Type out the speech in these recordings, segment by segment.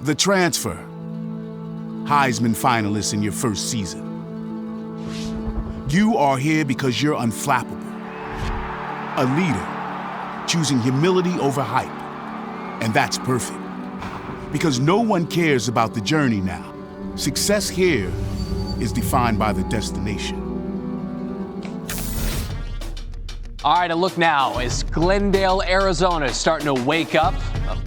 The transfer. Heisman finalist in your first season. You are here because you're unflappable. A leader, choosing humility over hype. And that's perfect. Because no one cares about the journey now. Success here is defined by the destination. All right, a look now as Glendale, Arizona is starting to wake up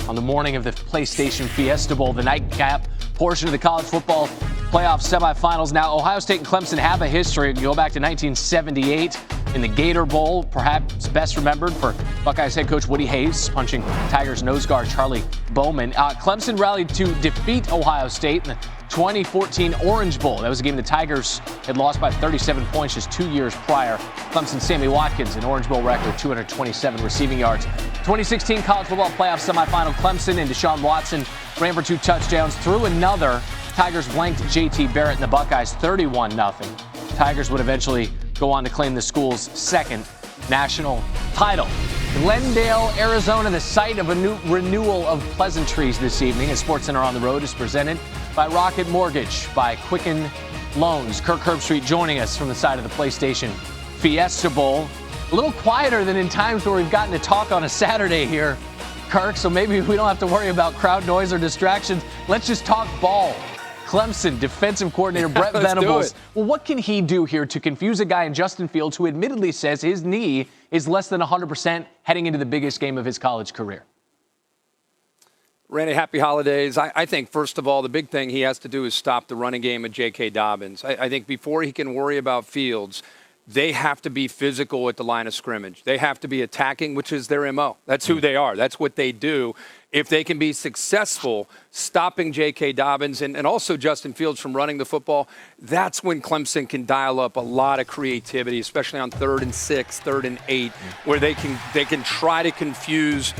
on the morning of the PlayStation Fiesta Bowl, the nightcap portion of the college football playoff semifinals. Now, Ohio State and Clemson have a history. You go back to 1978 in the Gator Bowl, perhaps best remembered for Buckeyes head coach Woody Hayes punching Tigers nose guard Charlie Bowman. Clemson rallied to defeat Ohio State in the 2014 Orange Bowl. That was a game the Tigers had lost by 37 points just 2 years prior. Clemson's Sammy Watkins, an Orange Bowl record, 227 receiving yards. 2016 college football playoff semifinal, Clemson and Deshaun Watson ran for 2 touchdowns. Through another, Tigers blanked JT Barrett and the Buckeyes 31-0. Tigers would eventually go on to claim the school's second national title. Glendale, Arizona, the site of a new renewal of pleasantries this evening as SportsCenter on the Road is presented by Rocket Mortgage, by Quicken Loans. Kirk Herbstreit joining us from the side of the PlayStation Fiesta Bowl. A little quieter than in times where we've gotten to talk on a Saturday here, Kirk, so maybe we don't have to worry about crowd noise or distractions. Let's just talk ball. Clemson defensive coordinator Brett Venables. Well, what can he do here to confuse a guy in Justin Fields who admittedly says his knee is less than 100% heading into the biggest game of his college career? Randy, happy holidays. I think, first of all, the big thing he has to do is stop the running game of J.K. Dobbins. I think before he can worry about Fields, they have to be physical at the line of scrimmage. They have to be attacking, which is their MO. That's who they are. That's what they do. If they can be successful stopping J.K. Dobbins and also Justin Fields from running the football, that's when Clemson can dial up a lot of creativity, especially on 3rd and 6, 3rd and 8, where they can try to confuse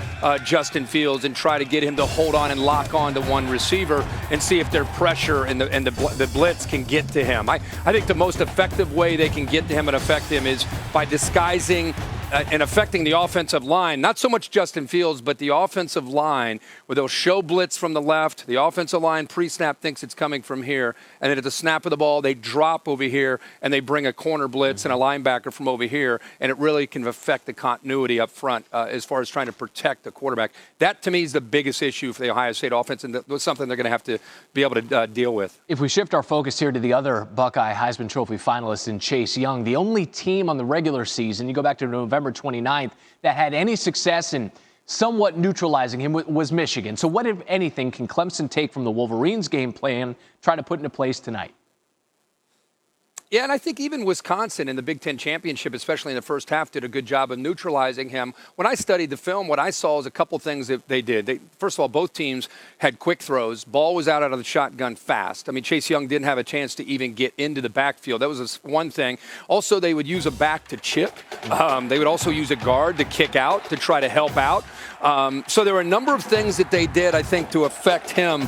Justin Fields and try to get him to hold on and lock on to one receiver and see if their pressure and the blitz can get to him. I think the most effective way they can get to him and affect him is by disguising and affecting the offensive line, not so much Justin Fields, but the offensive line, where they'll show blitz from the left. The offensive line pre-snap thinks it's coming from here, and then at the snap of the ball, they drop over here, and they bring a corner blitz and a linebacker from over here, and it really can affect the continuity up front as far as trying to protect the quarterback. That, to me, is the biggest issue for the Ohio State offense, and that's something they're going to have to be able to deal with. If we shift our focus here to the other Buckeye Heisman Trophy finalist in Chase Young, the only team on the regular season, you go back to November 29th, that had any success in somewhat neutralizing him was Michigan. So what, if anything, can Clemson take from the Wolverines' game plan, try to put into place tonight? Yeah, and I think even Wisconsin in the Big Ten Championship, especially in the first half, did a good job of neutralizing him. When I studied the film, what I saw is a couple things that they did. First of all, both teams had quick throws. Ball was out of the shotgun fast. I mean, Chase Young didn't have a chance to even get into the backfield. That was one thing. Also, they would use a back to chip. They would also use a guard to kick out, to try to help out. So there were a number of things that they did, I think, to affect him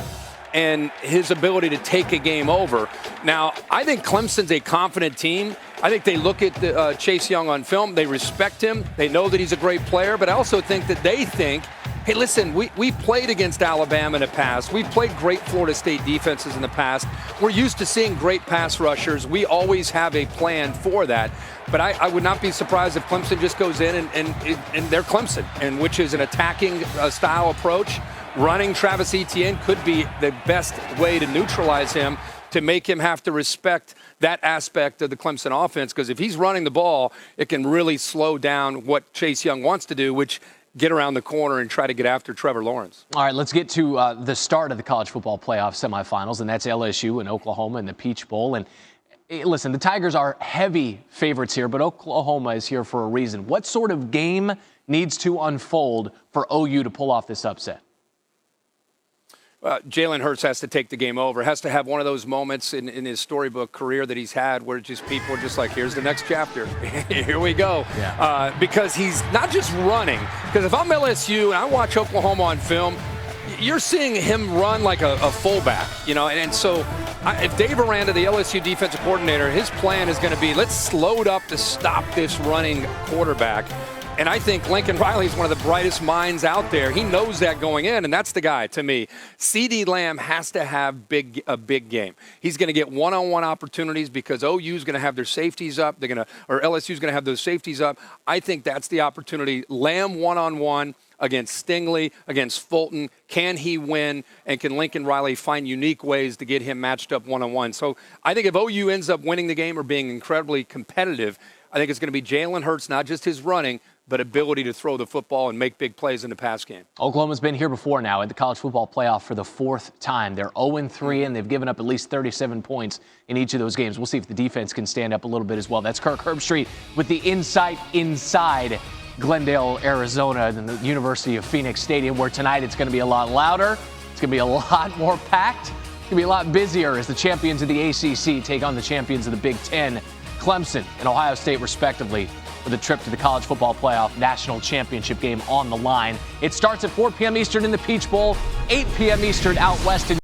and his ability to take a game over. Now, I think Clemson's a confident team. I think they look at Chase Young on film. They respect him. They know that he's a great player. But I also think that they think, hey, listen, we played against Alabama in the past. We've played great Florida State defenses in the past. We're used to seeing great pass rushers. We always have a plan for that. But I would not be surprised if Clemson just goes in and they're Clemson, and which is an attacking style approach. Running Travis Etienne could be the best way to neutralize him, to make him have to respect that aspect of the Clemson offense, because if he's running the ball, it can really slow down what Chase Young wants to do, which get around the corner and try to get after Trevor Lawrence. All right, let's get to the start of the college football playoff semifinals, and that's LSU and Oklahoma in the Peach Bowl. And listen, the Tigers are heavy favorites here, but Oklahoma is here for a reason. What sort of game needs to unfold for OU to pull off this upset? Jalen Hurts has to take the game over, has to have one of those moments in his storybook career that he's had where just people are just like, here's the next chapter. Here we go. Yeah. Because he's not just running. Because if I'm LSU and I watch Oklahoma on film, you're seeing him run like a fullback, you know. And so if Dave Aranda, the LSU defensive coordinator, his plan is going to be, let's load up to stop this running quarterback. And I think Lincoln Riley is one of the brightest minds out there. He knows that going in, and that's the guy to me. CeeDee Lamb has to have a big game. He's going to get one-on-one opportunities because OU is going to have their safeties up. Or LSU is going to have those safeties up. I think that's the opportunity. Lamb one-on-one against Stingley, against Fulton. Can he win? And can Lincoln Riley find unique ways to get him matched up one-on-one? So I think if OU ends up winning the game or being incredibly competitive, I think it's going to be Jalen Hurts, not just his running, but ability to throw the football and make big plays in the pass game. Oklahoma's been here before now at the college football playoff for the 4th time. They're 0-3, and they've given up at least 37 points in each of those games. We'll see if the defense can stand up a little bit as well. That's Kirk Herbstreit with the insight inside Glendale, Arizona, and the University of Phoenix Stadium, where tonight it's going to be a lot louder. It's going to be a lot more packed. It's going to be a lot busier as the champions of the ACC take on the champions of the Big Ten, Clemson and Ohio State, respectively, with a trip to the college football playoff national championship game on the line. It starts at 4 p.m. Eastern in the Peach Bowl, 8 p.m. Eastern out west in